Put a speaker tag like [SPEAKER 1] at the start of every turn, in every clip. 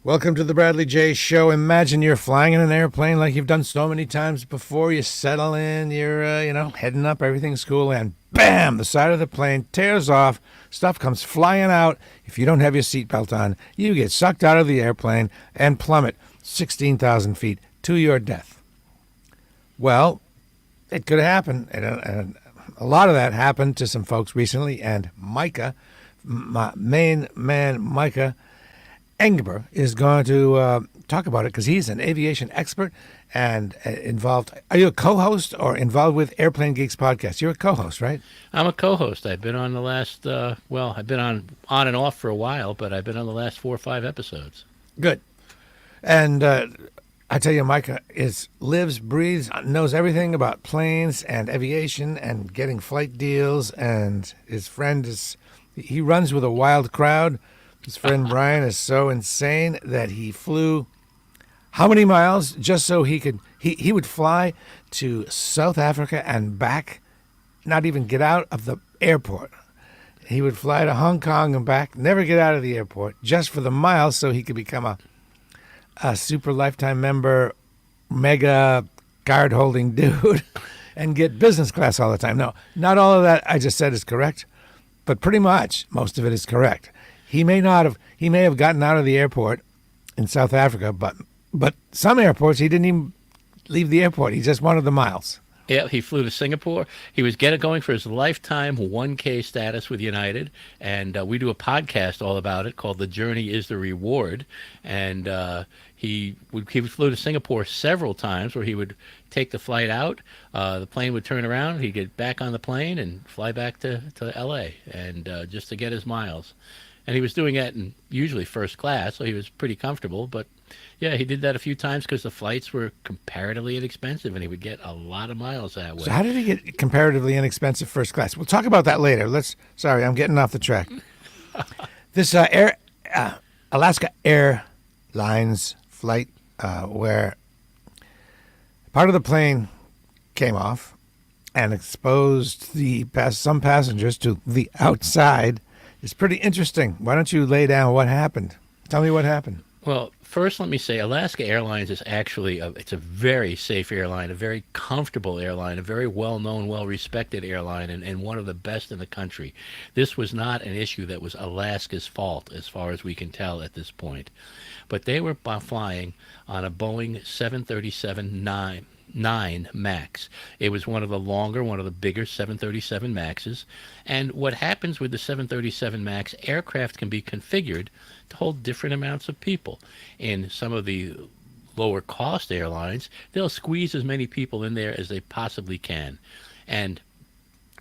[SPEAKER 1] Welcome to the Bradley J. Show. Imagine you're flying in an airplane like you've done so many times before. You settle in, you're, heading up, everything's cool, and bam, the side of the plane tears off. Stuff comes flying out. If you don't have your seatbelt on, you get sucked out of the airplane and plummet 16,000 feet to your death. Well, it could happen, and a lot of that happened to some folks recently, and Micah, Maine Man Micah, Engber is going to talk about it because he's an aviation expert and involved. Are you a co-host or involved with Airplane Geeks podcast? You're a co-host, right?
[SPEAKER 2] I'm a co-host. I've been on the last, I've been on and off for a while, but I've been on the last 4 or 5 episodes.
[SPEAKER 1] Good. And I tell you, Micah lives, breathes, knows everything about planes and aviation and getting flight deals. And his friend he runs with a wild crowd. His friend Brian is so insane that he flew how many miles just so he would fly to South Africa and back, not even get out of the airport. He would fly to Hong Kong and back, never get out of the airport, just for the miles so he could become a super lifetime member, mega card holding dude and get business class all the time. No, not all of that I just said is correct, but pretty much most of it is correct. He may have gotten out of the airport in South Africa, but some airports he didn't even leave the airport. He just wanted the miles.
[SPEAKER 2] Yeah, he flew to Singapore. He was going for his lifetime 1K status with United, and we do a podcast all about it called "The Journey Is the Reward." And he flew to Singapore several times, where he would take the flight out. The plane would turn around. He'd get back on the plane and fly back to L.A. and just to get his miles. And he was doing that in usually first class, so he was pretty comfortable. But yeah, he did that a few times because the flights were comparatively inexpensive, and he would get a lot of miles that way.
[SPEAKER 1] So how did he get comparatively inexpensive first class? We'll talk about that later. Sorry, I'm getting off the track. This Alaska Airlines flight where part of the plane came off and exposed some passengers to the outside. It's pretty interesting. Why don't you lay down what happened? Tell me what happened.
[SPEAKER 2] Well, first let me say Alaska Airlines is actually it's a very safe airline, a very comfortable airline, a very well-known, well-respected airline, and one of the best in the country. This was not an issue that was Alaska's fault, as far as we can tell at this point. But they were flying on a Boeing 737-9 MAX. It was one of the bigger 737 MAXs. And what happens with the 737 MAX, aircraft can be configured to hold different amounts of people. In some of the lower cost airlines, they'll squeeze as many people in there as they possibly can. And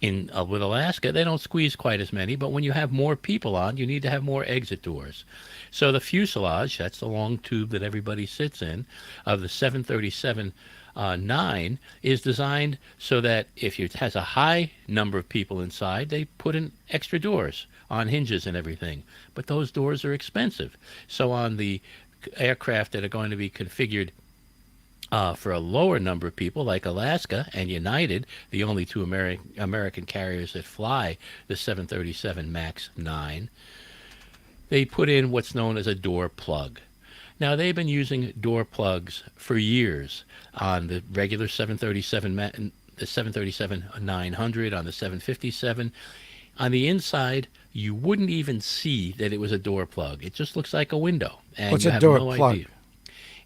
[SPEAKER 2] with Alaska, they don't squeeze quite as many, but when you have more people on, you need to have more exit doors. So the fuselage, that's the long tube that everybody sits in, of the 737 9 is designed so that if it has a high number of people inside, they put in extra doors on hinges and everything. But those doors are expensive. So on the aircraft that are going to be configured for a lower number of people, like Alaska and United, the only two American carriers that fly the 737 MAX 9, they put in what's known as a door plug. Now, they've been using door plugs for years on the regular 737, the 737-900, on the 757. On the inside, you wouldn't even see that it was a door plug. It just looks like a window. And
[SPEAKER 1] What's
[SPEAKER 2] you
[SPEAKER 1] a
[SPEAKER 2] have
[SPEAKER 1] door
[SPEAKER 2] no
[SPEAKER 1] plug?
[SPEAKER 2] idea.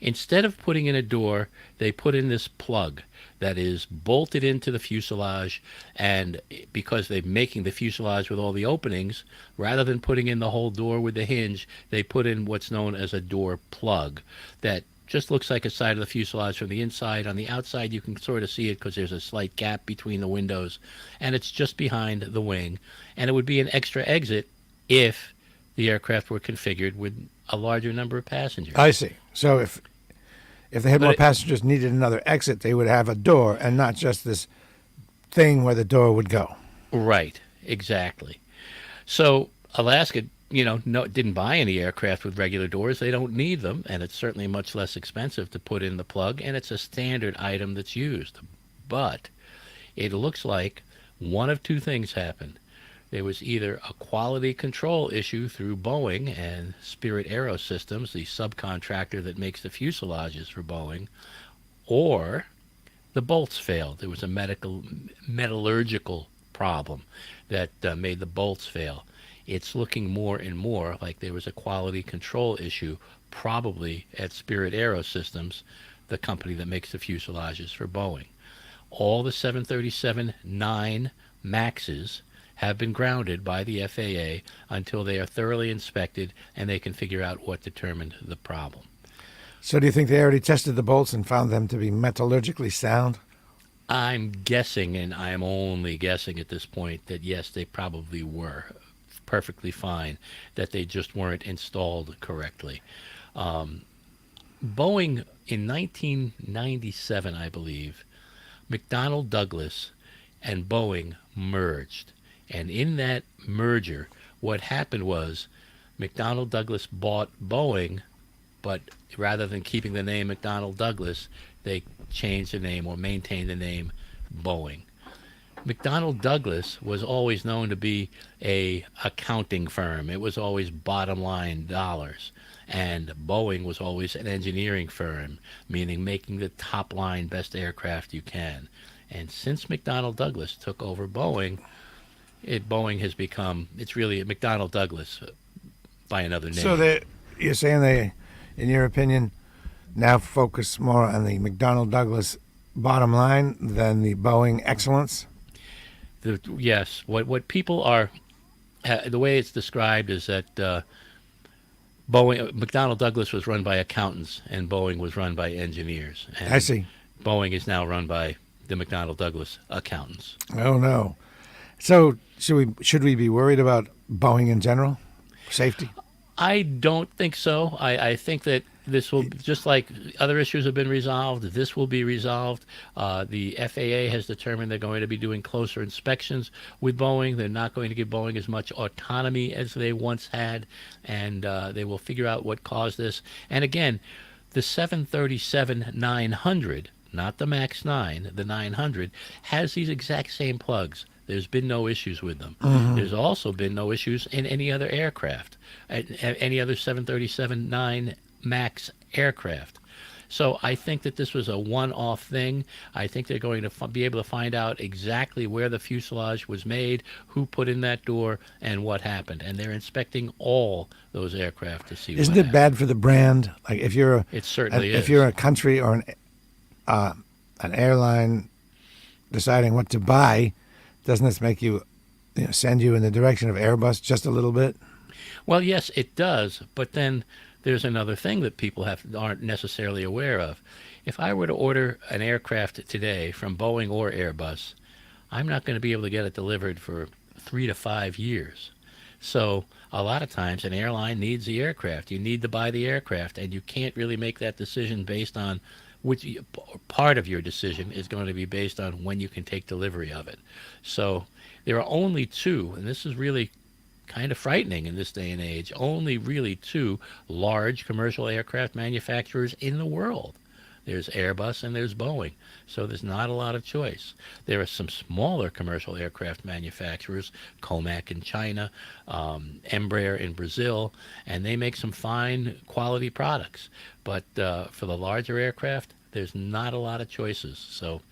[SPEAKER 2] Instead of putting in a door, they put in this plug that is bolted into the fuselage, and because they're making the fuselage with all the openings, rather than putting in the whole door with the hinge, they put in what's known as a door plug that just looks like a side of the fuselage from the inside. On the outside, you can sort of see it because there's a slight gap between the windows, and it's just behind the wing. And it would be an extra exit if the aircraft were configured with a larger number of passengers.
[SPEAKER 1] I see. So if they had more passengers, needed another exit, they would have a door and not just this thing where the door would go.
[SPEAKER 2] Right, exactly. So Alaska, didn't buy any aircraft with regular doors. They don't need them, and it's certainly much less expensive to put in the plug, and it's a standard item that's used. But it looks like one of two things happened. There was either a quality control issue through Boeing and Spirit Aerosystems, the subcontractor that makes the fuselages for Boeing, or the bolts failed. There was a metallurgical problem that made the bolts fail. It's looking more and more like there was a quality control issue, probably at Spirit Aerosystems, the company that makes the fuselages for Boeing. All the 737-9 MAXs have been grounded by the FAA until they are thoroughly inspected and they can figure out what determined the problem.
[SPEAKER 1] So do you think they already tested the bolts and found them to be metallurgically sound?
[SPEAKER 2] I'm guessing, and I'm only guessing at this point, that yes, they probably were perfectly fine, that they just weren't installed correctly. Boeing, in 1997, I believe, McDonnell Douglas and Boeing merged. And in that merger, what happened was McDonnell Douglas bought Boeing, but rather than keeping the name McDonnell Douglas, they changed the name or maintained the name Boeing. McDonnell Douglas was always known to be a accounting firm. It was always bottom line dollars. And Boeing was always an engineering firm, meaning making the top line best aircraft you can. And since McDonnell Douglas took over Boeing, Boeing has become, it's really a McDonnell Douglas by another name.
[SPEAKER 1] So you're saying they, in your opinion, now focus more on the McDonnell Douglas bottom line than the Boeing excellence?
[SPEAKER 2] Yes. What people are, the way it's described is that McDonnell Douglas was run by accountants and Boeing was run by engineers. And
[SPEAKER 1] I see.
[SPEAKER 2] Boeing is now run by the McDonnell Douglas accountants.
[SPEAKER 1] Oh no. So should we be worried about Boeing in general? Safety?
[SPEAKER 2] I don't think so. I think that this will, just like other issues have been resolved, this will be resolved. The FAA has determined they're going to be doing closer inspections with Boeing. They're not going to give Boeing as much autonomy as they once had, and they will figure out what caused this. And again, the 737-900, not the MAX 9, the 900, has these exact same plugs. There's been no issues with them. Mm-hmm. There's also been no issues in any other aircraft, any other 737-9 MAX aircraft. So I think that this was a one-off thing. I think they're going to be able to find out exactly where the fuselage was made, who put in that door, and what happened. And they're inspecting all those aircraft to see.
[SPEAKER 1] Isn't it bad for the brand? Like if you're
[SPEAKER 2] it certainly is.
[SPEAKER 1] If you're a country or an airline deciding what to buy, doesn't this make you send you in the direction of Airbus just a little bit?
[SPEAKER 2] Well, yes, it does. But then there's another thing that people aren't necessarily aware of. If I were to order an aircraft today from Boeing or Airbus, I'm not going to be able to get it delivered for 3 to 5 years. So a lot of times an airline needs the aircraft. You need to buy the aircraft, and you can't really make that decision based on which part of your decision is going to be based on when you can take delivery of it. So there are only two, and this is really kind of frightening in this day and age, only really two large commercial aircraft manufacturers in the world. There's Airbus and there's Boeing. So there's not a lot of choice. There are some smaller commercial aircraft manufacturers, Comac in China, Embraer in Brazil, and they make some fine quality products. But for the larger aircraft, there's not a lot of choices. So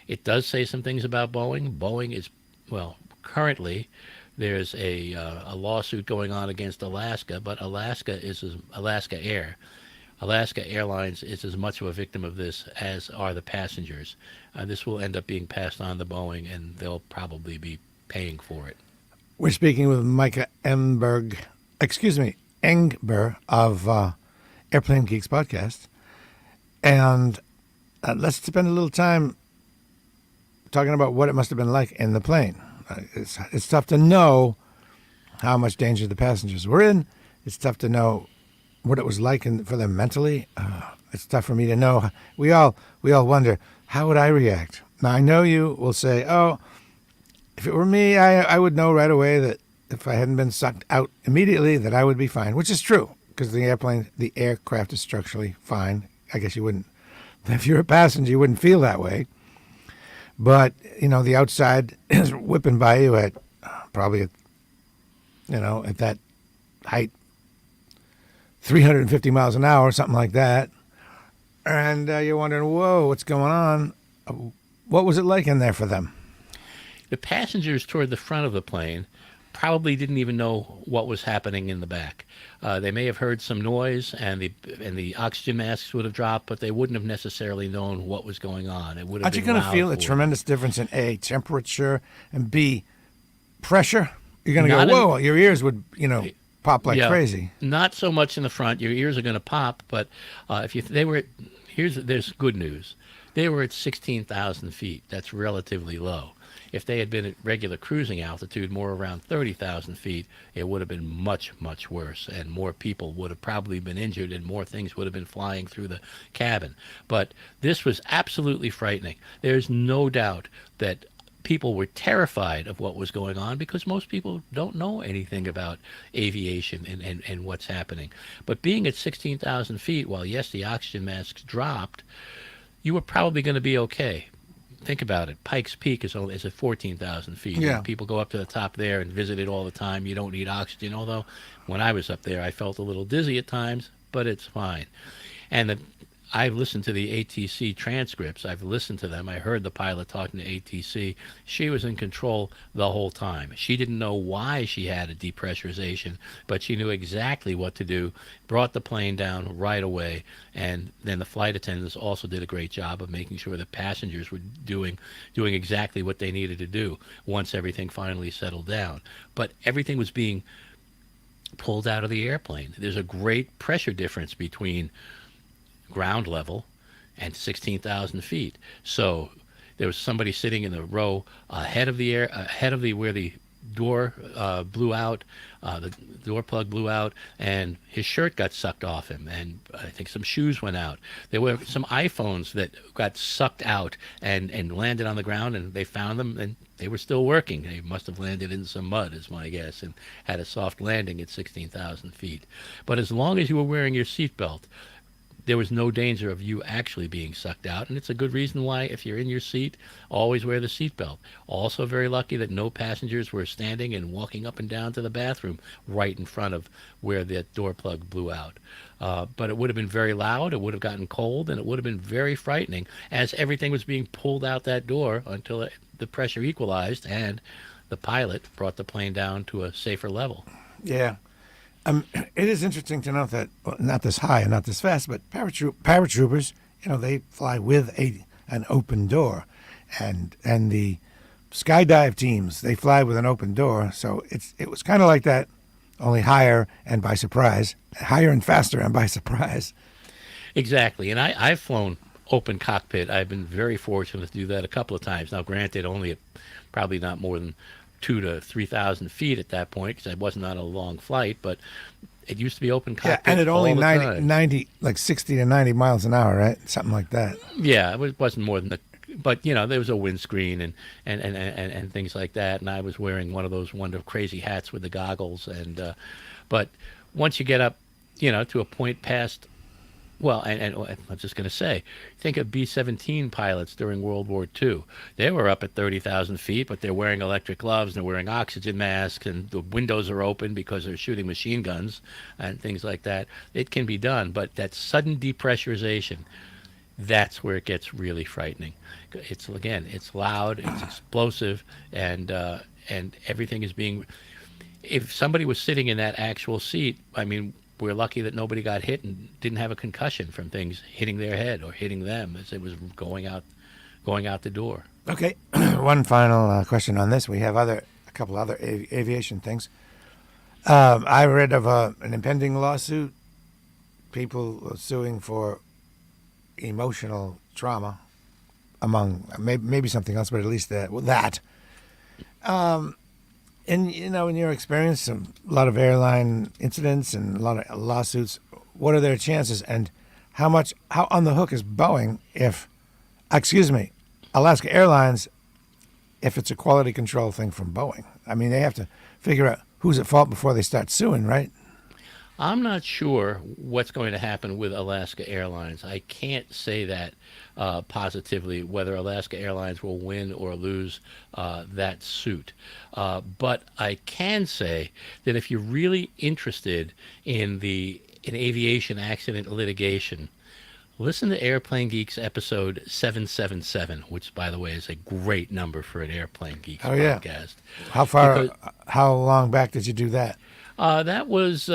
[SPEAKER 2] it does say some things about Boeing. Boeing is, well, currently there's a lawsuit going on against Alaska, but Alaska Airlines is as much of a victim of this as are the passengers. This will end up being passed on to Boeing, and they'll probably be paying for it.
[SPEAKER 1] We're speaking with Micah Engber of Airplane Geeks podcast, and let's spend a little time talking about what it must have been like in the plane. It's tough to know how much danger the passengers were in. It's tough to know what it was like for them mentally. It's tough for me to know. We all wonder, how would I react? Now, I know you will say, oh, if it were me, I would know right away that if I hadn't been sucked out immediately, that I would be fine, which is true, because the aircraft is structurally fine. I guess you wouldn't, if you're a passenger, you wouldn't feel that way. But, the outside is whipping by you at probably, at that height, 350 miles an hour, something like that. And you're wondering, whoa, what's going on? What was it like in there for them?
[SPEAKER 2] The passengers toward the front of the plane probably didn't even know what was happening in the back. They may have heard some noise, and the oxygen masks would have dropped, but they wouldn't have necessarily known what was going on. It would have
[SPEAKER 1] Aren't you
[SPEAKER 2] been
[SPEAKER 1] going to
[SPEAKER 2] loud
[SPEAKER 1] feel a
[SPEAKER 2] for them.
[SPEAKER 1] tremendous difference in A, temperature, and B, pressure? You're going to
[SPEAKER 2] Not
[SPEAKER 1] go,
[SPEAKER 2] in-
[SPEAKER 1] whoa, your ears would, pop like
[SPEAKER 2] Yeah,
[SPEAKER 1] crazy.
[SPEAKER 2] not so much in the front. Your ears are going to pop, but there's good news. They were at 16,000 feet. That's relatively low. If they had been at regular cruising altitude, more around 30,000 feet, it would have been much, much worse, and more people would have probably been injured, and more things would have been flying through the cabin. But this was absolutely frightening. There's no doubt that people were terrified of what was going on, because most people don't know anything about aviation and what's happening. But being at 16,000 feet, while yes, the oxygen masks dropped, you were probably going to be okay. Think about it. Pikes Peak is at 14,000 feet.
[SPEAKER 1] Yeah.
[SPEAKER 2] People go up to the top there and visit it all the time. You don't need oxygen, although when I was up there, I felt a little dizzy at times, but it's fine. And I've listened to the ATC transcripts. I've listened to them. I heard the pilot talking to ATC. She was in control the whole time. She didn't know why she had a depressurization, but she knew exactly what to do, brought the plane down right away, and then the flight attendants also did a great job of making sure the passengers were doing exactly what they needed to do once everything finally settled down. But everything was being pulled out of the airplane. There's a great pressure difference between ground level and 16,000 feet. So there was somebody sitting in the row ahead of where the door blew out, the door plug blew out, and his shirt got sucked off him, and I think some shoes went out. There were some iPhones that got sucked out and landed on the ground, and they found them, and they were still working. They must have landed in some mud, is my guess, and had a soft landing at 16,000 feet. But as long as you were wearing your seatbelt, there was no danger of you actually being sucked out. And it's a good reason why, if you're in your seat, always wear the seatbelt. Also very lucky that no passengers were standing and walking up and down to the bathroom right in front of where that door plug blew out. But it would have been very loud, it would have gotten cold, and it would have been very frightening as everything was being pulled out that door until the pressure equalized and the pilot brought the plane down to a safer level.
[SPEAKER 1] Yeah. It is interesting to note that, well, not this high and not this fast, but paratroopers, they fly with an open door, and the skydive teams, they fly with an open door. So it was kind of like that, only higher and by surprise, higher and faster and by surprise.
[SPEAKER 2] Exactly, and I've flown open cockpit. I've been very fortunate to do that a couple of times. Now, granted, only at probably not more than 2,000 to 3,000 feet at that point, because I wasn't on a long flight, but it used to be open cockpit.
[SPEAKER 1] Yeah, and it only
[SPEAKER 2] all the time.
[SPEAKER 1] 90, like 60 to 90 miles an hour, right? Something like that.
[SPEAKER 2] Yeah, it wasn't more than but there was a windscreen and things like that, and I was wearing one of those crazy hats with the goggles, and but once you get up, to a point past. Well, and I'm just going to say, think of B-17 pilots during World War II. They were up at 30,000 feet, but they're wearing electric gloves, and they're wearing oxygen masks, and the windows are open because they're shooting machine guns and things like that. It can be done, but that sudden depressurization, that's where it gets really frightening. It's loud, it's explosive, and everything is being... If somebody was sitting in that actual seat, I mean... We're lucky that nobody got hit and didn't have a concussion from things hitting their head or hitting them as it was going out the door.
[SPEAKER 1] Okay, one final question on this. We have a couple other aviation things. I read of an impending lawsuit. People suing for emotional trauma, among maybe something else, but at least that. And, in your experience, a lot of airline incidents and a lot of lawsuits, what are their chances, and how on the hook is Boeing Alaska Airlines, if it's a quality control thing from Boeing? I mean, they have to figure out who's at fault before they start suing, right?
[SPEAKER 2] I'm not sure what's going to happen with Alaska Airlines. I can't say that positively whether Alaska Airlines will win or lose that suit. But I can say that if you're really interested in aviation accident litigation, listen to Airplane Geeks episode 777, which, by the way, is a great number for an Airplane Geeks
[SPEAKER 1] Oh yeah.
[SPEAKER 2] podcast.
[SPEAKER 1] How
[SPEAKER 2] Because
[SPEAKER 1] how long back did you do that?
[SPEAKER 2] that was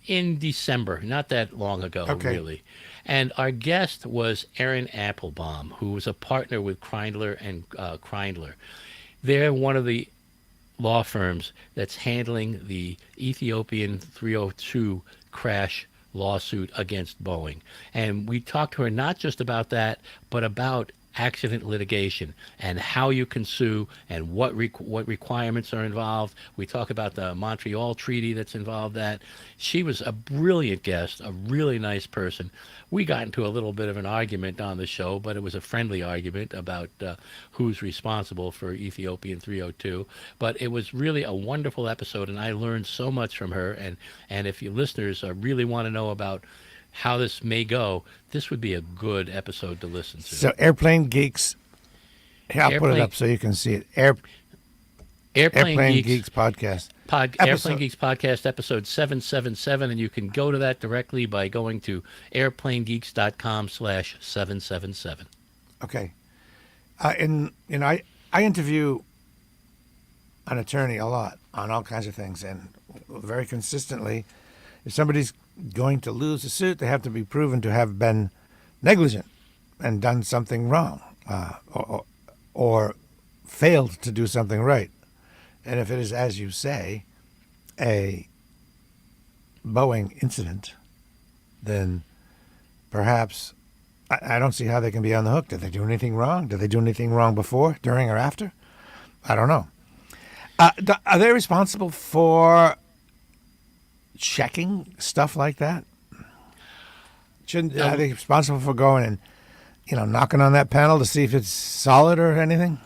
[SPEAKER 2] in December, not that long ago,
[SPEAKER 1] Okay.
[SPEAKER 2] really. And our guest was Aaron Applebaum, who was a partner with Kreindler and Kreindler. They're one of the law firms that's handling the Ethiopian 302 crash lawsuit against Boeing. And we talked to her not just about that, but about accident litigation and how you can sue and what requirements are involved. We talk about the Montreal Treaty that's involved that. She was a brilliant guest, a really nice person. We got into a little bit of an argument on the show, but it was a friendly argument about who's responsible for Ethiopian 302. But it was really a wonderful episode, and I learned so much from her. And if you listeners really want to know about how this may go, this would be a good episode to listen to.
[SPEAKER 1] So Airplane Geeks. Here, I'll put it
[SPEAKER 2] Airplane
[SPEAKER 1] up so you can see it.
[SPEAKER 2] Airplane
[SPEAKER 1] Airplane
[SPEAKER 2] Geeks,
[SPEAKER 1] Geeks podcast.
[SPEAKER 2] Airplane
[SPEAKER 1] Episode.
[SPEAKER 2] Geeks podcast episode 777, and you can go to that directly by going to airplanegeeks.com/777.
[SPEAKER 1] Okay. I interview an attorney a lot on all kinds of things, and very consistently, if somebody's going to lose a suit, they have to be proven to have been negligent and done something wrong, or failed to do something right. And if it is, as you say, a Boeing incident, then perhaps I don't see how they can be on the hook. Did they do anything wrong? Did they do anything wrong before, during, or after? I don't know. Are they responsible for checking stuff like that? Are they responsible for going and knocking on that panel to see if it's solid or anything?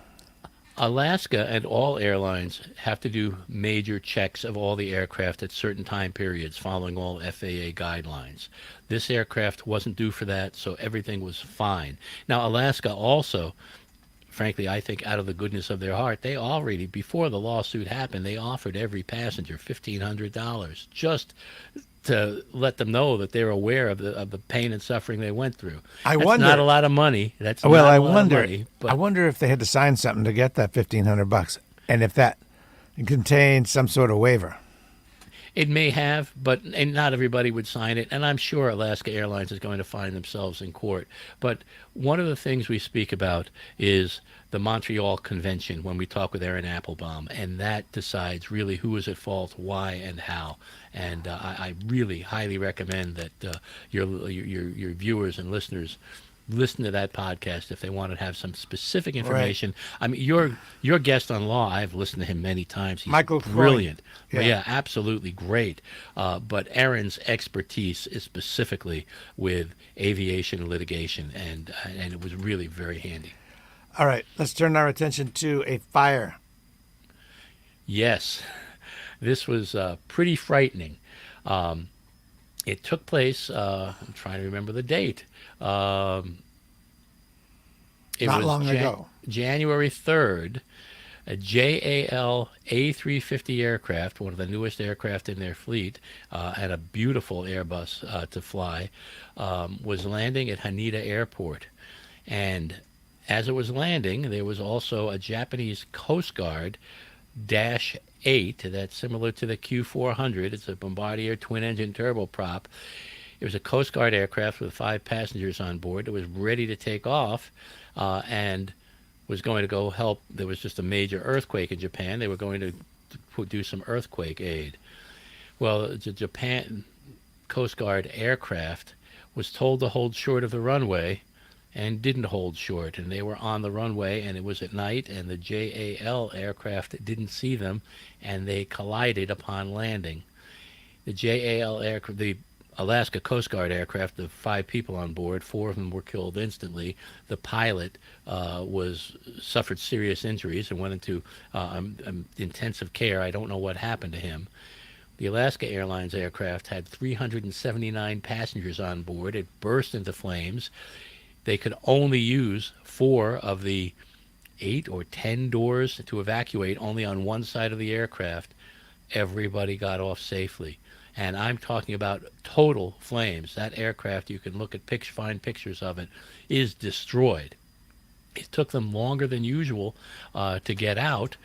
[SPEAKER 2] Alaska and all airlines have to do major checks of all the aircraft at certain time periods following all FAA guidelines. This aircraft wasn't due for that, so everything was fine. Now, Alaska also, frankly, I think out of the goodness of their heart, they already, before the lawsuit happened, they offered every passenger $1,500 just to let them know that they're aware of the pain and suffering they went through. That's not a lot of money. That's
[SPEAKER 1] Well,
[SPEAKER 2] not
[SPEAKER 1] I
[SPEAKER 2] a lot
[SPEAKER 1] wonder.
[SPEAKER 2] of money. But
[SPEAKER 1] I wonder if they had to sign something to get that $1,500, and if that contained some sort of waiver.
[SPEAKER 2] it may have, but and not everybody would sign it. And I'm sure Alaska Airlines is going to find themselves in court. But one of the things we speak about is the Montreal Convention when we talk with Aaron Applebaum, and that decides really who is at fault, why, and how. And I really highly recommend that your viewers and listeners listen to that podcast if they want to have some specific information. I mean, your guest on law, I've listened to him many times. He's
[SPEAKER 1] Michael
[SPEAKER 2] brilliant.
[SPEAKER 1] Croy.
[SPEAKER 2] Yeah, absolutely great. But Aaron's expertise is specifically with aviation litigation, and it was really very handy.
[SPEAKER 1] All right, let's turn our attention to a fire.
[SPEAKER 2] Yes, this was pretty frightening. It took place, I'm trying to remember the date. It
[SPEAKER 1] Not
[SPEAKER 2] was
[SPEAKER 1] long ago.
[SPEAKER 2] January 3rd. A JAL A350 aircraft, one of the newest aircraft in their fleet, and a beautiful Airbus to fly, was landing at Haneda Airport. And as it was landing, there was also a Japanese Coast Guard Dash 8 that's similar to the Q400. It's a Bombardier twin-engine turboprop. It was a Coast Guard aircraft with 5 passengers on board. It was ready to take off and was going to go help. There was just a major earthquake in Japan. They were going to do some earthquake aid. Well, the Japan Coast Guard aircraft was told to hold short of the runway and didn't hold short, and they were on the runway, and it was at night, and the JAL aircraft didn't see them, and they collided upon landing. The JAL aircraft, the Alaska Coast Guard aircraft, the 5 people on board, 4 of them were killed instantly. The pilot suffered serious injuries and went into intensive care. I don't know what happened to him. The Alaska Airlines aircraft had 379 passengers on board. It burst into flames. They could only use 4 of the 8 or 10 doors to evacuate only on one side of the aircraft. Everybody got off safely. And I'm talking about total flames. That aircraft, you can look at find pictures of it, is destroyed. It took them longer than usual to get out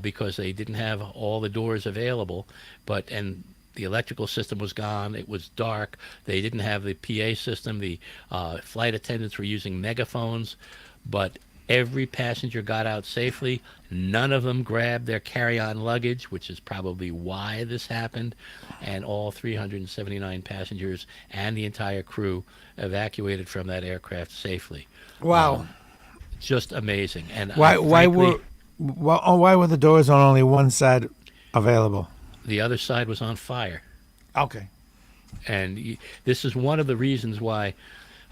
[SPEAKER 2] because they didn't have all the doors available. And the electrical system was gone. It was dark. They didn't have the PA system. The flight attendants were using megaphones, but every passenger got out safely. None of them grabbed their carry-on luggage, which is probably why this happened. And all 379 passengers and the entire crew evacuated from that aircraft safely.
[SPEAKER 1] Wow.
[SPEAKER 2] Just amazing. And
[SPEAKER 1] Why
[SPEAKER 2] frankly,
[SPEAKER 1] why were the doors on only one side available?
[SPEAKER 2] the other side was on fire.
[SPEAKER 1] Okay.
[SPEAKER 2] And this is one of the reasons why,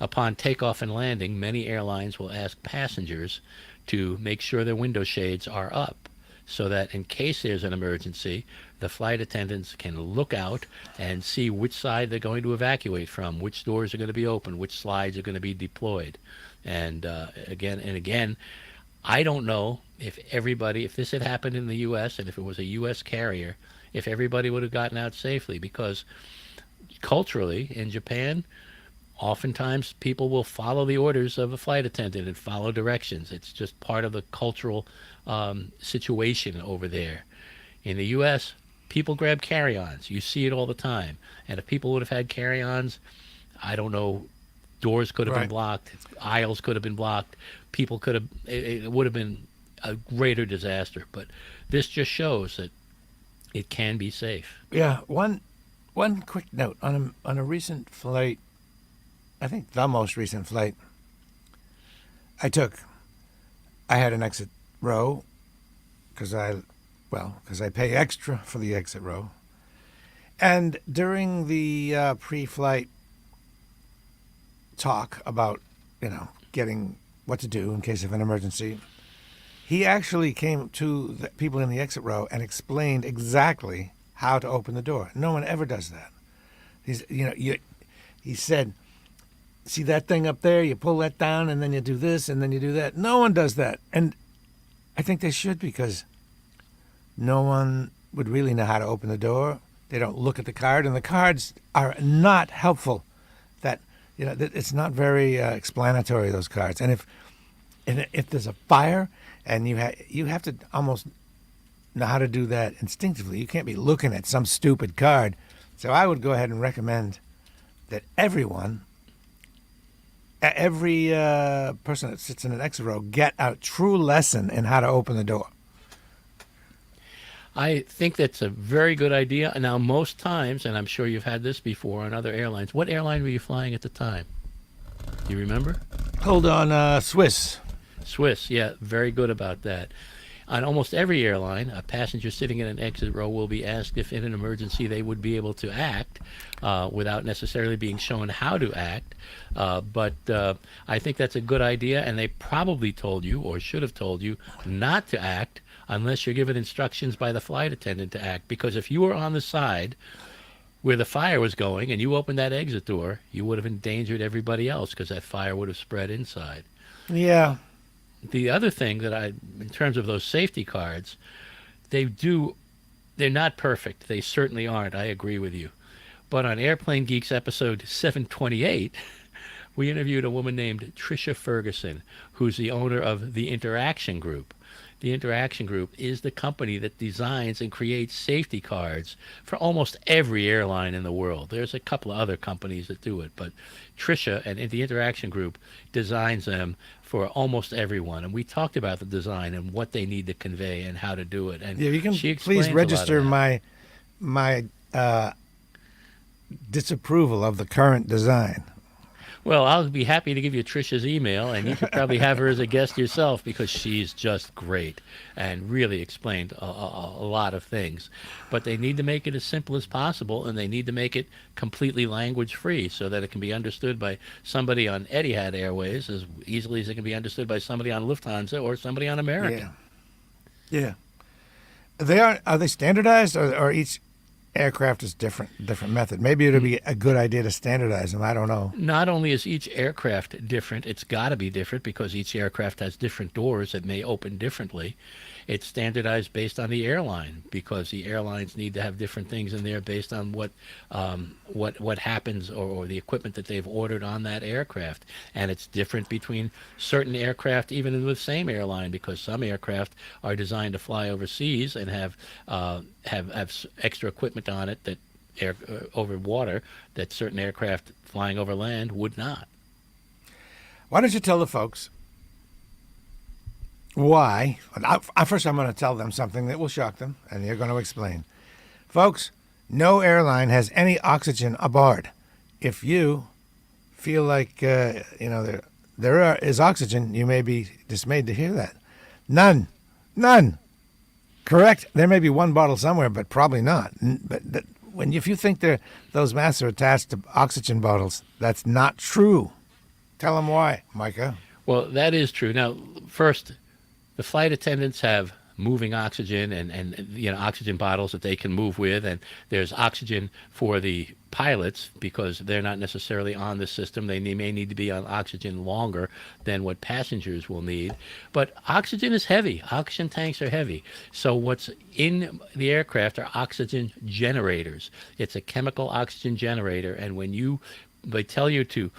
[SPEAKER 2] upon takeoff and landing, many airlines will ask passengers to make sure their window shades are up so that in case there's an emergency, the flight attendants can look out and see which side they're going to evacuate from, which doors are going to be open, which slides are going to be deployed. And again, I don't know if this had happened in the U.S. and if it was a U.S. carrier, if everybody would have gotten out safely, because culturally in Japan, oftentimes people will follow the orders of a flight attendant and follow directions. It's just part of the cultural situation over there. In the U.S., people grab carry-ons. You see it all the time. And if people would have had carry-ons, I don't know, doors could have been blocked, aisles could have been blocked, people could have, it would have been a greater disaster. But this just shows that it can be safe.
[SPEAKER 1] Yeah. One quick note on a recent flight. I think the most recent flight I took, I had an exit row because I pay extra for the exit row. And during the pre-flight talk about, getting what to do in case of an emergency, he actually came to the people in the exit row and explained exactly how to open the door. No one ever does that. He said, see that thing up there? You pull that down, and then you do this, and then you do that. No one does that. And I think they should, because no one would really know how to open the door. They don't look at the card, and the cards are not helpful. It's not very explanatory, those cards. And if there's a fire, and you have to almost know how to do that instinctively. You can't be looking at some stupid card. So I would go ahead and recommend that every person that sits in an exit row get a true lesson in how to open the door.
[SPEAKER 2] I think that's a very good idea. Now, most times, and I'm sure you've had this before on other airlines, what airline were you flying at the time? Do you remember?
[SPEAKER 1] Hold on, Swiss.
[SPEAKER 2] Swiss, yeah, very good about that. On almost every airline, a passenger sitting in an exit row will be asked if in an emergency they would be able to act without necessarily being shown how to act. But I think that's a good idea, and they probably told you, or should have told you, not to act unless you're given instructions by the flight attendant to act. Because if you were on the side where the fire was going and you opened that exit door, you would have endangered everybody else because that fire would have spread inside.
[SPEAKER 1] Yeah.
[SPEAKER 2] The other thing that in terms of those safety cards, they're not perfect. They certainly aren't. I agree with you. But on Airplane Geeks episode 728, we interviewed a woman named Tricia Ferguson, who's the owner of the Interaction Group. The Interaction Group is the company that designs and creates safety cards for almost every airline in the world. There's a couple of other companies that do it, but Tricia and the Interaction Group designs them for almost everyone. And we talked about the design and what they need to convey and how to do it. And
[SPEAKER 1] yeah, you can please register my disapproval of the current design.
[SPEAKER 2] Well, I'll be happy to give you Tricia's email, and you could probably have her as a guest yourself, because she's just great and really explained a lot of things. But they need to make it as simple as possible, and they need to make it completely language-free so that it can be understood by somebody on Etihad Airways as easily as it can be understood by somebody on Lufthansa or somebody on American.
[SPEAKER 1] Yeah. Are they standardized, or each aircraft is different method. Maybe it would be a good idea to standardize them. I don't know.
[SPEAKER 2] Not only is each aircraft different, it's got to be different because each aircraft has different doors that may open differently. It's standardized based on the airline because the airlines need to have different things in there based on what happens or the equipment that they've ordered on that aircraft. And it's different between certain aircraft, even in the same airline, because some aircraft are designed to fly overseas and have extra equipment on it that over water that certain aircraft flying over land would not.
[SPEAKER 1] Why don't you tell the folks why? First, I'm going to tell them something that will shock them, and you're going to explain. Folks, no airline has any oxygen aboard. If you feel like there is oxygen, you may be dismayed to hear that. None. Correct. There may be one bottle somewhere, but probably not. But if you think those masks are attached to oxygen bottles, that's not true. Tell them why, Micah.
[SPEAKER 2] Well, that is true. Now, first, the flight attendants have moving oxygen and oxygen bottles that they can move with, and there's oxygen for the pilots because they're not necessarily on the system. They may need to be on oxygen longer than what passengers will need. But oxygen is heavy. Oxygen tanks are heavy. So what's in the aircraft are oxygen generators. It's a chemical oxygen generator, and when they tell you to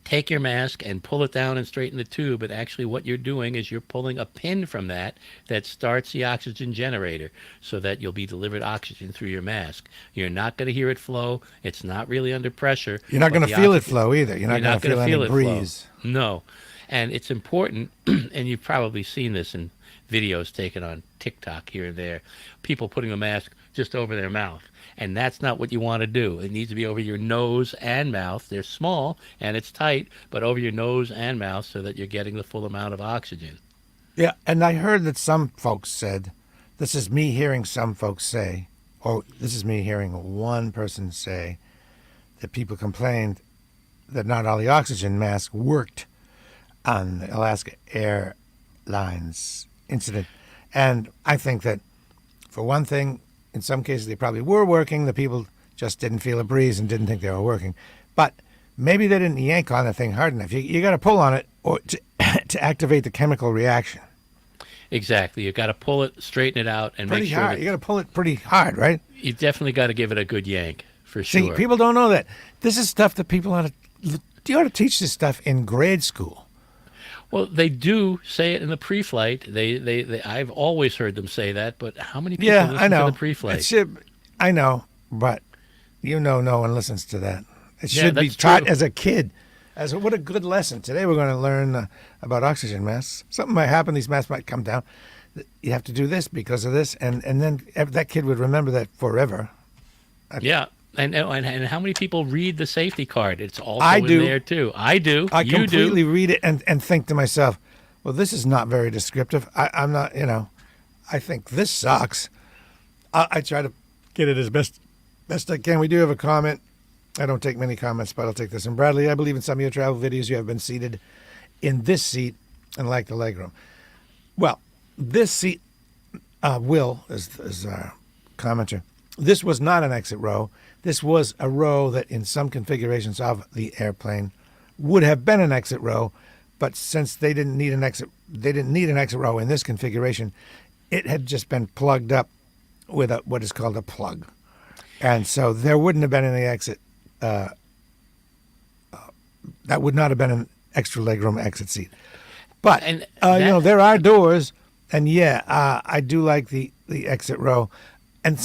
[SPEAKER 2] take your mask and pull it down and straighten the tube, but actually what you're doing is you're pulling a pin from that starts the oxygen generator so that you'll be delivered oxygen through your mask. You're not going to hear it flow. It's not really under pressure.
[SPEAKER 1] You're not going to feel it flow either. You're not going to feel any breeze.
[SPEAKER 2] Flow. No. And it's important, and you've probably seen this in videos taken on TikTok here and there, people putting a mask just over their mouth. And that's not what you want to do. It needs to be over your nose and mouth. They're small and it's tight, but over your nose and mouth so that you're getting the full amount of oxygen.
[SPEAKER 1] Yeah, and I heard that some folks said, this is me hearing some folks say, or this is me hearing one person say, that people complained that not all the oxygen masks worked on the Alaska Airlines incident. And I think that, for one thing, in some cases, they probably were working. The people just didn't feel a breeze and didn't think they were working. But maybe they didn't yank on the thing hard enough. You got to pull on it or to activate the chemical reaction.
[SPEAKER 2] Exactly. You got to pull it, straighten it out, and
[SPEAKER 1] pretty
[SPEAKER 2] make sure
[SPEAKER 1] hard. You got to pull it pretty hard, right?
[SPEAKER 2] You definitely got to give it a good yank for sure.
[SPEAKER 1] See, people don't know that. This is stuff that you ought to teach this stuff in grade school.
[SPEAKER 2] Well, they do say it in the pre-flight. I've always heard them say that, but how many people listen to the pre-flight?
[SPEAKER 1] I know, but no one listens to that. It should be
[SPEAKER 2] that's
[SPEAKER 1] taught
[SPEAKER 2] true.
[SPEAKER 1] as a kid. What a good lesson. Today we're going to learn about oxygen masks. Something might happen. These masks might come down. You have to do this because of this, and then that kid would remember that forever.
[SPEAKER 2] Yeah. And how many people read the safety card? It's also in there, too. I do.
[SPEAKER 1] I completely read it and think to myself, well, this is not very descriptive. I'm not, I think this sucks. I try to get it as best I can. We do have a comment. I don't take many comments, but I'll take this. And Bradley, I believe in some of your travel videos you have been seated in this seat and like the legroom. Well, this seat, Will, is our commenter. This was not an exit row. This was a row that in some configurations of the airplane would have been an exit row, but since they didn't need an exit row in this configuration, it had just been plugged up with what is called a plug. And so there wouldn't have been any exit. That would not have been an extra legroom exit seat. But, there are doors, and I do like the exit row. And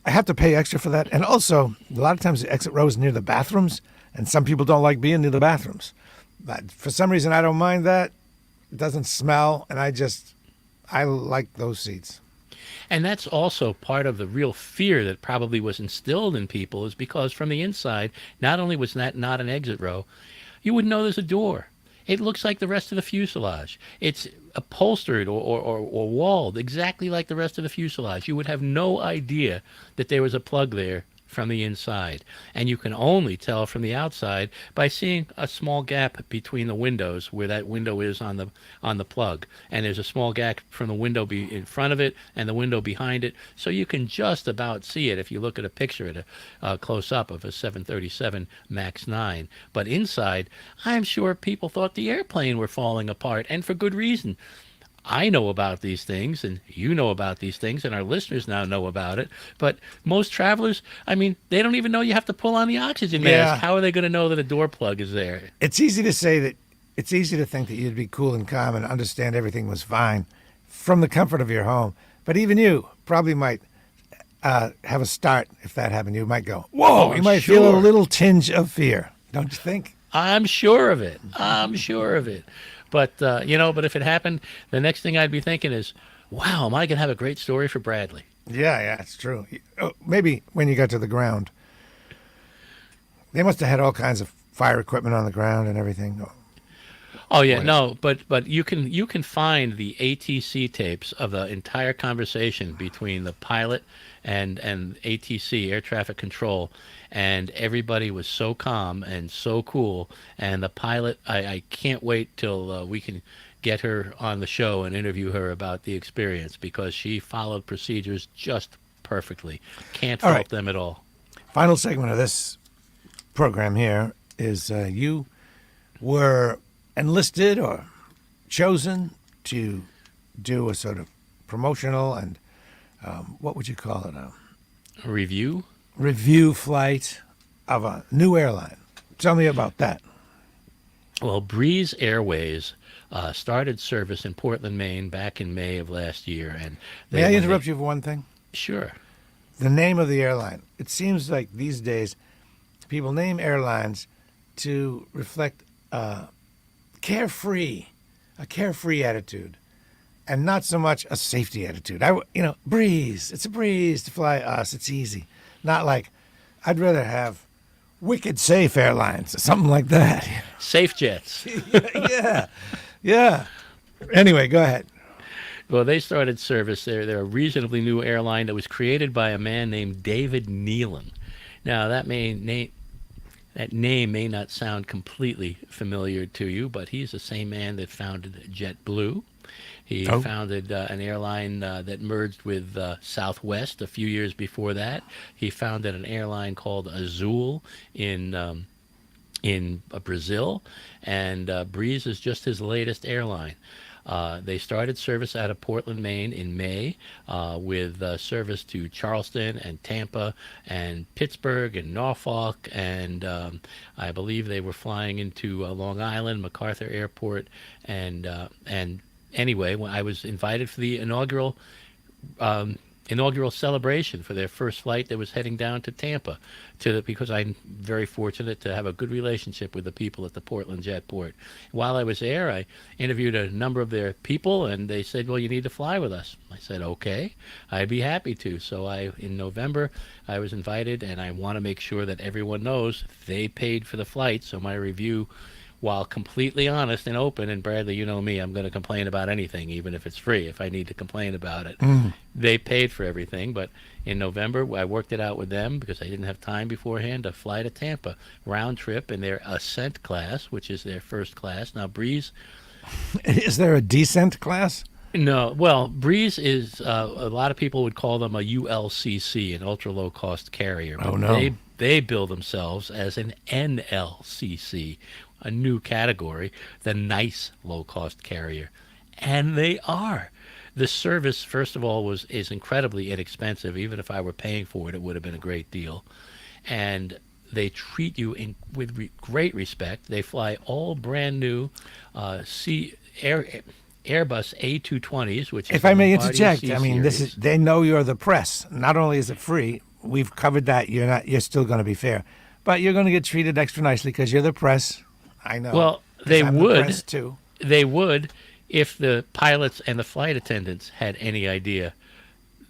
[SPEAKER 1] I have to pay extra for that. And also, a lot of times the exit row is near the bathrooms, and some people don't like being near the bathrooms. But for some reason, I don't mind that. It doesn't smell, and I like those seats.
[SPEAKER 2] And that's also part of the real fear that probably was instilled in people is because from the inside, not only was that not an exit row, you wouldn't know there's a door. It looks like the rest of the fuselage. It's upholstered or walled exactly like the rest of the fuselage. You would have no idea that there was a plug there from the inside. And you can only tell from the outside by seeing a small gap between the windows where that window is on the plug. And there's a small gap from the window in front of it and the window behind it. So you can just about see it if you look at a picture at a close up of a 737 MAX 9. But inside, I'm sure people thought the airplane were falling apart, and for good reason. I know about these things, and you know about these things, and our listeners now know about it. But most travelers, I mean, they don't even know you have to pull on the oxygen mask.
[SPEAKER 1] Yeah.
[SPEAKER 2] How are they going to know that a door plug is there?
[SPEAKER 1] It's easy to say that. It's easy to think that you'd be cool and calm and understand everything was fine from the comfort of your home. But even you probably might have a start if that happened. You might go, whoa,
[SPEAKER 2] Oh,
[SPEAKER 1] you might feel a
[SPEAKER 2] sure.
[SPEAKER 1] little tinge of fear. Don't you think?
[SPEAKER 2] I'm sure of it. I'm sure of it. But, but if it happened, the next thing I'd be thinking is, wow, am I going to have a great story for Bradley?
[SPEAKER 1] Yeah, it's true. Maybe when you got to the ground, they must have had all kinds of fire equipment on the ground and everything.
[SPEAKER 2] Oh yeah,
[SPEAKER 1] Boy.
[SPEAKER 2] no, but you can find the ATC tapes of the entire conversation between the pilot and ATC, air traffic control, and everybody was so calm and so cool. And the pilot, I can't wait till we can get her on the show and interview her about the experience, because she followed procedures just perfectly. Can't
[SPEAKER 1] All
[SPEAKER 2] fault
[SPEAKER 1] right.
[SPEAKER 2] them at all.
[SPEAKER 1] Final segment of this program here is you were enlisted or chosen to do a sort of promotional and what would you call it? A
[SPEAKER 2] Review.
[SPEAKER 1] review flight of a new airline. Tell me about that.
[SPEAKER 2] Well, Breeze Airways started service in Portland, Maine back in May of last year. And
[SPEAKER 1] May I interrupt you for one thing?
[SPEAKER 2] Sure.
[SPEAKER 1] The name of the airline. It seems like these days people name airlines to reflect a carefree attitude, and not so much a safety attitude. Breeze. It's a breeze to fly us. It's easy. Not like I'd rather have Wicked Safe Airlines or something like that.
[SPEAKER 2] Safe Jets.
[SPEAKER 1] Yeah. Anyway, go ahead.
[SPEAKER 2] Well, they started service. They're a reasonably new airline that was created by a man named David Nealon. Now, that name may not sound completely familiar to you, but he's the same man that founded JetBlue. He founded an airline that merged with Southwest a few years before that. He founded an airline called Azul in Brazil, and Breeze is just his latest airline. They started service out of Portland, Maine in May with service to Charleston and Tampa and Pittsburgh and Norfolk, and I believe they were flying into Long Island, MacArthur Airport, and anyway, when I was invited for the inaugural celebration for their first flight that was heading down to Tampa, because I'm very fortunate to have a good relationship with the people at the Portland Jetport. While I was there, I interviewed a number of their people, and they said, well, you need to fly with us. I said, okay, I'd be happy to. So in November, I was invited, and I want to make sure that everyone knows they paid for the flight. So my review, while completely honest and open, and Bradley, you know me, I'm going to complain about anything, even if it's free, if I need to complain about it. They paid for everything, but in November, I worked it out with them because I didn't have time beforehand to fly to Tampa, round trip in their Ascent class, which is their first class. Now, Breeze,
[SPEAKER 1] Is there a descent class?
[SPEAKER 2] no, well, Breeze is, a lot of people would call them a ULCC, an ultra low cost carrier. But
[SPEAKER 1] Oh, no.
[SPEAKER 2] They bill themselves as an NLCC, a new category, the nice low cost carrier. And they are. The service, first of all, is incredibly inexpensive. Even if I were paying for it, it would have been a great deal. And they treat you with great respect. They fly all brand new Airbus A220s, which is
[SPEAKER 1] If I may
[SPEAKER 2] Bombardier
[SPEAKER 1] interject,
[SPEAKER 2] C
[SPEAKER 1] I mean,
[SPEAKER 2] series.
[SPEAKER 1] they know you're the press. Not only is it free, we've covered that. You're still going to be fair, but you're going to get treated extra nicely because you're the press. I know.
[SPEAKER 2] Well,
[SPEAKER 1] 'Cause
[SPEAKER 2] they
[SPEAKER 1] I'm the
[SPEAKER 2] would.
[SPEAKER 1] press too.
[SPEAKER 2] They would if the pilots and the flight attendants had any idea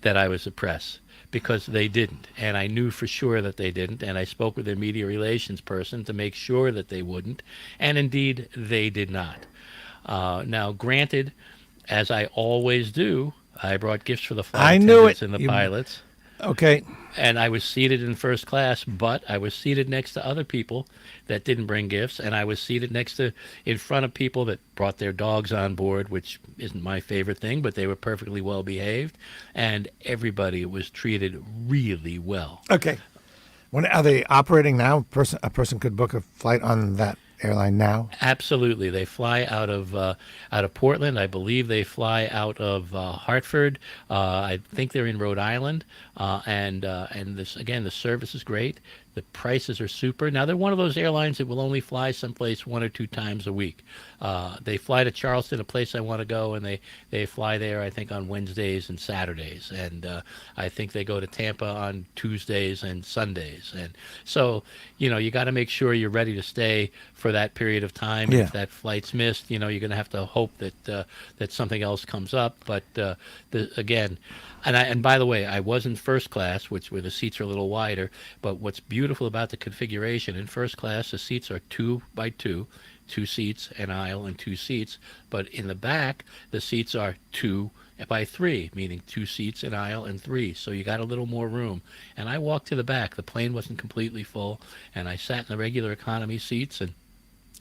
[SPEAKER 2] that I was the press, because they didn't. And I knew for sure that they didn't. And I spoke with their media relations person to make sure that they wouldn't. And indeed, they did not. Now, granted, as I always do, I brought gifts for the
[SPEAKER 1] I
[SPEAKER 2] flight
[SPEAKER 1] knew
[SPEAKER 2] attendants
[SPEAKER 1] it.
[SPEAKER 2] and the
[SPEAKER 1] You-
[SPEAKER 2] pilots.
[SPEAKER 1] Okay.
[SPEAKER 2] And I was seated in first class, but I was seated next to other people that didn't bring gifts, and I was seated in front of people that brought their dogs on board, which isn't my favorite thing, but they were perfectly well behaved, and everybody was treated really well.
[SPEAKER 1] Okay. When are they operating now? A person could book a flight on that airline now.
[SPEAKER 2] Absolutely, they fly out of Portland. I believe they fly out of Hartford. I think they're in Rhode Island, and this again, the service is great. The prices are super. Now they're one of those airlines that will only fly someplace 1 or 2 times a week. They fly to Charleston, a place I want to go, and they fly there, I think, on Wednesdays and Saturdays, and I think they go to Tampa on Tuesdays and Sundays. And so, you got to make sure you're ready to stay for that period of time.
[SPEAKER 1] Yeah.
[SPEAKER 2] If that flight's missed, you're going to have to hope that something else comes up. But again, and by the way, I was in first class, where the seats are a little wider. But what's beautiful about the configuration in first class, the seats are 2 by 2, 2 seats, an aisle, and 2 seats. But in the back, the seats are 2 by 3, meaning 2 seats, an aisle, and 3. So you got a little more room. And I walked to the back. The plane wasn't completely full, and I sat in the regular economy seats. And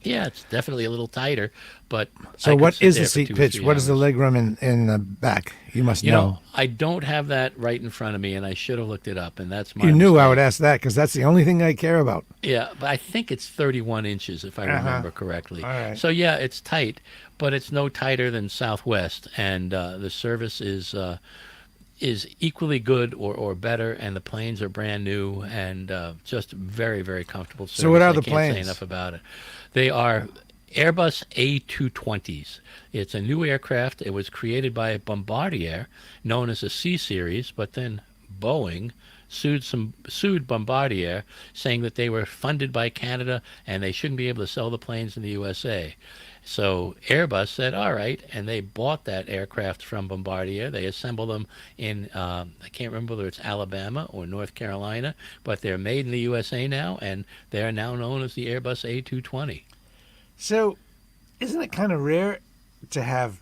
[SPEAKER 2] yeah, it's definitely a little tighter, but
[SPEAKER 1] So
[SPEAKER 2] I could
[SPEAKER 1] what
[SPEAKER 2] sit
[SPEAKER 1] is
[SPEAKER 2] there
[SPEAKER 1] the
[SPEAKER 2] for
[SPEAKER 1] seat
[SPEAKER 2] 2 or
[SPEAKER 1] pitch?
[SPEAKER 2] 3
[SPEAKER 1] What is the
[SPEAKER 2] hours.
[SPEAKER 1] leg room in the back? You must
[SPEAKER 2] You
[SPEAKER 1] know.
[SPEAKER 2] know, I don't have that right in front of me, and I should have looked it up, and that's my
[SPEAKER 1] You knew I
[SPEAKER 2] mistake.
[SPEAKER 1] would ask that because that's the only thing I care about.
[SPEAKER 2] Yeah, but I think it's 31 inches, if I remember correctly.
[SPEAKER 1] All right.
[SPEAKER 2] So, yeah, it's tight, but it's no tighter than Southwest, and the service is equally good or better, and the planes are brand new and just very, very comfortable service.
[SPEAKER 1] So what are the
[SPEAKER 2] I can't
[SPEAKER 1] planes?
[SPEAKER 2] say enough about it. They are Airbus A220s. It's a new aircraft. It was created by Bombardier, known as a C Series, but then Boeing sued Bombardier, saying that they were funded by Canada and they shouldn't be able to sell the planes in the USA. So Airbus said, all right, and they bought that aircraft from Bombardier. They assembled them in, I can't remember whether it's Alabama or North Carolina, but they're made in the USA now, and they're now known as the Airbus A220.
[SPEAKER 1] So, isn't it kind of rare to have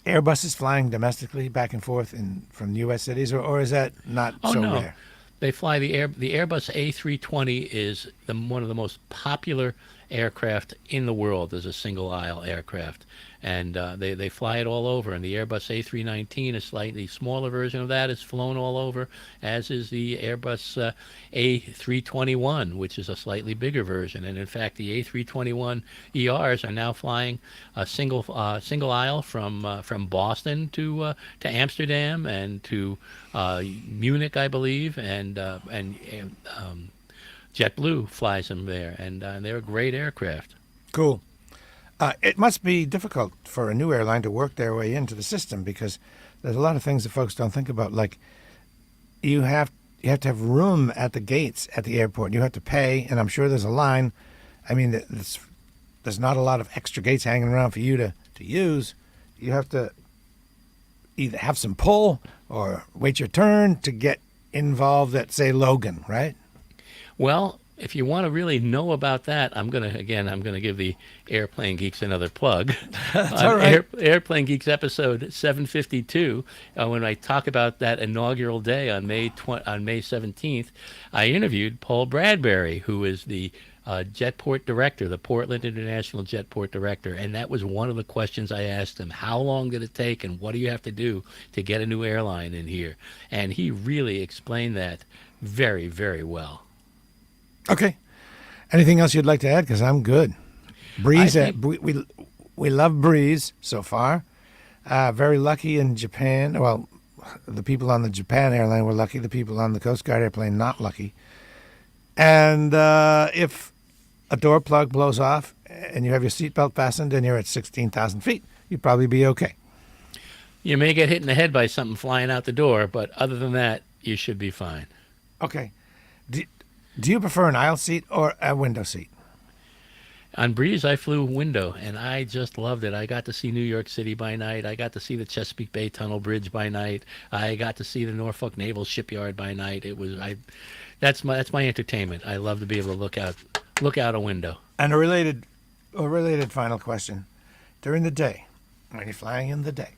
[SPEAKER 1] Airbuses flying domestically back and forth from U.S. cities, or is that not
[SPEAKER 2] Oh,
[SPEAKER 1] so
[SPEAKER 2] no.
[SPEAKER 1] rare?
[SPEAKER 2] They fly the Airbus A320 is one of the most popular aircraft in the world as a single aisle aircraft, and they fly it all over. And the Airbus A319, a slightly smaller version of that, is flown all over, as is the Airbus A321, which is a slightly bigger version. And in fact, the A321 ERs are now flying a single aisle from Boston to Amsterdam and to Munich, I believe, and JetBlue flies them there, and they're a great aircraft.
[SPEAKER 1] Cool. It must be difficult for a new airline to work their way into the system because there's a lot of things that folks don't think about. Like you have to have room at the gates at the airport. You have to pay, and I'm sure there's a line. I mean, there's not a lot of extra gates hanging around for you to use. You have to either have some pull or wait your turn to get involved at, say, Logan, right?
[SPEAKER 2] Well, if you want to really know about that, I'm gonna give the Airplane Geeks another plug.
[SPEAKER 1] That's all right.
[SPEAKER 2] Airplane Geeks episode 752, when I talk about that inaugural day on May 17th, I interviewed Paul Bradbury, who is the Jetport director, the Portland International Jetport director, and that was one of the questions I asked him. How long did it take, and what do you have to do to get a new airline in here? And he really explained that very, very well.
[SPEAKER 1] Okay. Anything else you'd like to add? Because I'm good. Breeze,
[SPEAKER 2] I think-
[SPEAKER 1] we love Breeze so far. Very lucky in Japan. Well, the people on the Japan airline were lucky. The people on the Coast Guard airplane not lucky. And if a door plug blows off and you have your seatbelt fastened and you're at 16,000 feet, you'd probably be okay.
[SPEAKER 2] You may get hit in the head by something flying out the door, but other than that, you should be fine.
[SPEAKER 1] Okay. Do you prefer an aisle seat or a window seat?
[SPEAKER 2] On Breeze, I flew window, and I just loved it. I got to see New York City by night. I got to see the Chesapeake Bay Tunnel Bridge by night. I got to see the Norfolk Naval Shipyard by night. That's my entertainment. I love to be able to look out a window.
[SPEAKER 1] And a related final question. During the day, when you're flying in the day,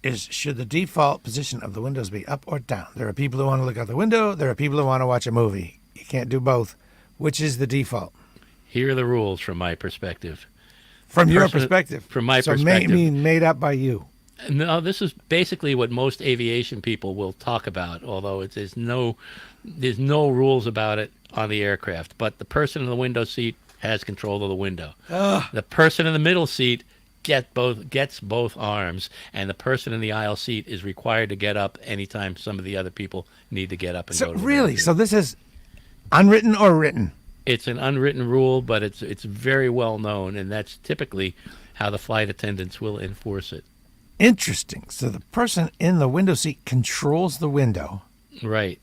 [SPEAKER 1] is, should the default position of the windows be up or down? There are people who want to look out the window. There are people who want to watch a movie. You can't do both. Which is the default?
[SPEAKER 2] Here are the rules from my perspective.
[SPEAKER 1] From your perspective.
[SPEAKER 2] From my
[SPEAKER 1] so
[SPEAKER 2] perspective.
[SPEAKER 1] Made up by you.
[SPEAKER 2] No, this is basically what most aviation people will talk about, although there's no rules about it on the aircraft. But the person in the window seat has control of the window. The person in the middle seat gets both arms, and the person in the aisle seat is required to get up anytime some of the other people need to get up and go to the
[SPEAKER 1] really?
[SPEAKER 2] bathroom.
[SPEAKER 1] So this is unwritten or written?
[SPEAKER 2] It's an unwritten rule, but it's very well known, and that's typically how the flight attendants will enforce it.
[SPEAKER 1] Interesting. So the person in the window seat controls the window.
[SPEAKER 2] Right.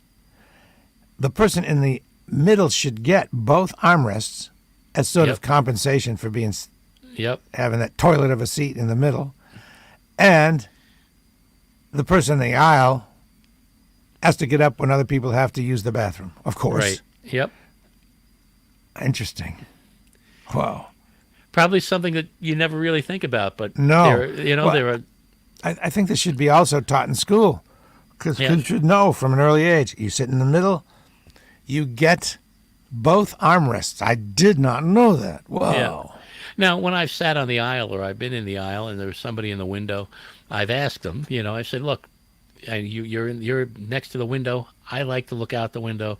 [SPEAKER 1] The person in the middle should get both armrests as sort of compensation for being having that toilet of a seat in the middle. And the person in the aisle has to get up when other people have to use the bathroom, of course.
[SPEAKER 2] Right. Yep.
[SPEAKER 1] Interesting. Wow.
[SPEAKER 2] Probably something that you never really think about, but
[SPEAKER 1] no.
[SPEAKER 2] There are.
[SPEAKER 1] I think this should be also taught in school, because kids should know from an early age. You sit in the middle, you get both armrests. I did not know that. Whoa.
[SPEAKER 2] Yeah. Now, when I've sat on the aisle or I've been in the aisle and there's somebody in the window, I've asked them. I said, "Look, you're next to the window. I like to look out the window.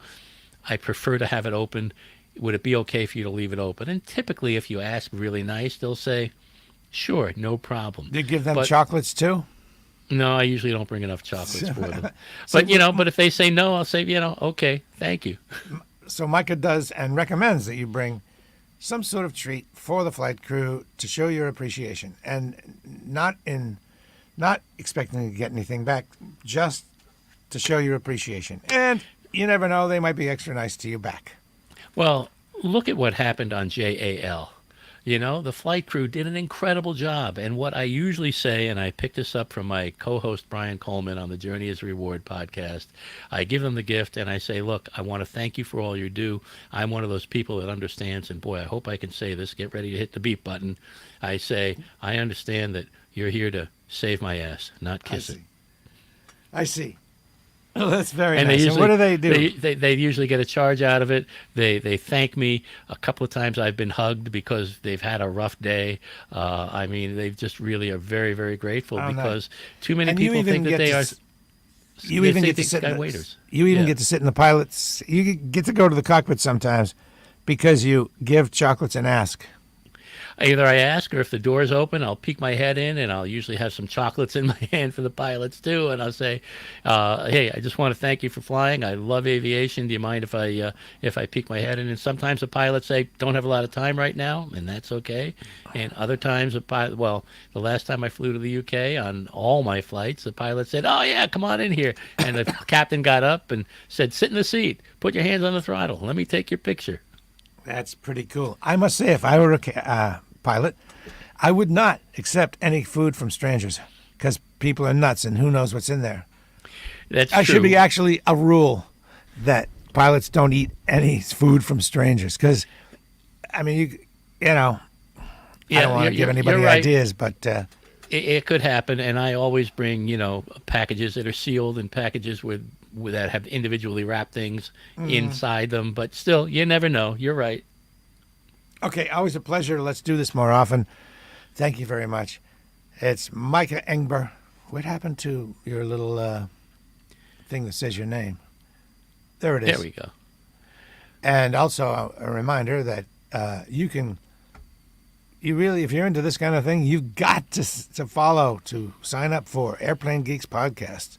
[SPEAKER 2] I prefer to have it open. Would it be okay for you to leave it open?" And typically, if you ask really nice, they'll say, "Sure, no problem."
[SPEAKER 1] Do you give them chocolates too?
[SPEAKER 2] No, I usually don't bring enough chocolates for them. But if they say no, I'll say, okay, thank you.
[SPEAKER 1] So Micah does and recommends that you bring some sort of treat for the flight crew to show your appreciation, and not expecting to get anything back, just to show your appreciation. And you never know, they might be extra nice to you back.
[SPEAKER 2] Well, look at what happened on JAL. The flight crew did an incredible job. And what I usually say, and I picked this up from my co-host Brian Coleman on the Journey is Reward podcast, I give them the gift and I say, "Look, I want to thank you for all you do. I'm one of those people that understands, and boy, I hope I can say this. Get ready to hit the beep button." I say, "I understand that you're here to save my ass, not kiss it."
[SPEAKER 1] I see. Oh, that's very nice. And what do they do?
[SPEAKER 2] They usually get a charge out of it. They thank me. A couple of times I've been hugged because they've had a rough day. They just really are very, very grateful because too many people think that they are.
[SPEAKER 1] You even get to sit in waiters. You even get to sit in the pilots. You get to go to the cockpit sometimes because you give chocolates and ask.
[SPEAKER 2] Either I ask, or if the door's open, I'll peek my head in, and I'll usually have some chocolates in my hand for the pilots too. And I'll say, "Hey, I just want to thank you for flying. I love aviation. Do you mind if I peek my head in?" And sometimes the pilots say, "Don't have a lot of time right now," and that's okay. And other times, the last time I flew to the UK on all my flights, the pilot said, "Oh yeah, come on in here," and the captain got up and said, "Sit in the seat. Put your hands on the throttle. Let me take your picture."
[SPEAKER 1] That's pretty cool. I must say, if I were a pilot, I would not accept any food from strangers because people are nuts and who knows what's in there.
[SPEAKER 2] That's true.
[SPEAKER 1] Should be actually a rule that pilots don't eat any food from strangers because, I don't want to give anybody ideas, but...
[SPEAKER 2] It could happen, and I always bring, packages that are sealed and packages that have individually wrapped things inside them. But still, you never know. You're right.
[SPEAKER 1] Okay, always a pleasure. Let's do this more often. Thank you very much. It's Micah Engber. What happened to your little thing that says your name? There it is.
[SPEAKER 2] There we go.
[SPEAKER 1] And also a reminder that if you're into this kind of thing, you've got to sign up for Airplane Geeks Podcast.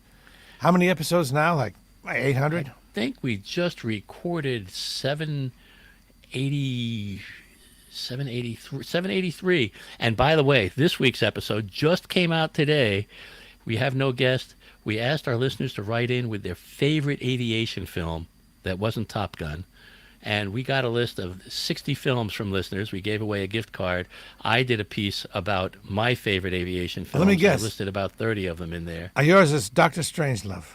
[SPEAKER 1] How many episodes now? Like 800?
[SPEAKER 2] I think we just recorded 783. And by the way, this week's episode just came out today. We have no guest. We asked our listeners to write in with their favorite aviation film that wasn't Top Gun. And we got a list of 60 films from listeners. We gave away a gift card. I did a piece about my favorite aviation films.
[SPEAKER 1] Let me guess.
[SPEAKER 2] I listed about 30 of them in there.
[SPEAKER 1] Yours is Dr. Strangelove.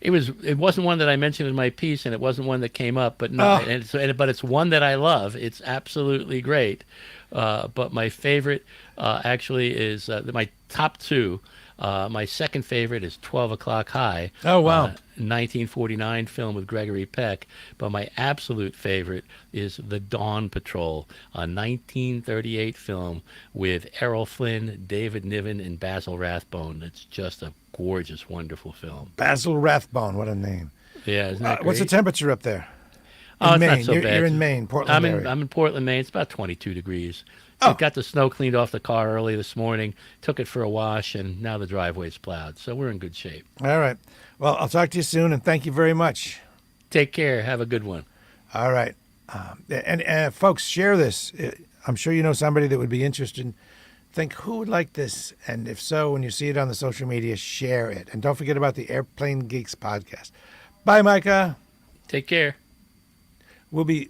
[SPEAKER 2] It wasn't one that I mentioned in my piece, and it wasn't one that came up. But no, but it's one that I love. It's absolutely great. But my favorite actually is my top two My second favorite is 12 O'Clock High.
[SPEAKER 1] Oh, wow.
[SPEAKER 2] 1949 film with Gregory Peck. But my absolute favorite is The Dawn Patrol, a 1938 film with Errol Flynn, David Niven, and Basil Rathbone. It's just a gorgeous, wonderful film.
[SPEAKER 1] Basil Rathbone, what a name.
[SPEAKER 2] Yeah, isn't that great?
[SPEAKER 1] What's the temperature up there?
[SPEAKER 2] Oh,
[SPEAKER 1] In
[SPEAKER 2] it's
[SPEAKER 1] Maine.
[SPEAKER 2] not so bad.
[SPEAKER 1] You're in Maine, Portland area.
[SPEAKER 2] I'm in Portland, Maine. It's about 22 degrees.
[SPEAKER 1] Oh.
[SPEAKER 2] I got the snow cleaned off the car early this morning, took it for a wash, and now the driveway's plowed. So we're in good shape.
[SPEAKER 1] All right. Well, I'll talk to you soon, and thank you very much.
[SPEAKER 2] Take care. Have a good one.
[SPEAKER 1] All right. And folks, share this. I'm sure you know somebody that would be interested. Think who would like this, and if so, when you see it on the social media, share it. And don't forget about the Airplane Geeks podcast. Bye, Micah.
[SPEAKER 2] Take care.
[SPEAKER 1] We'll be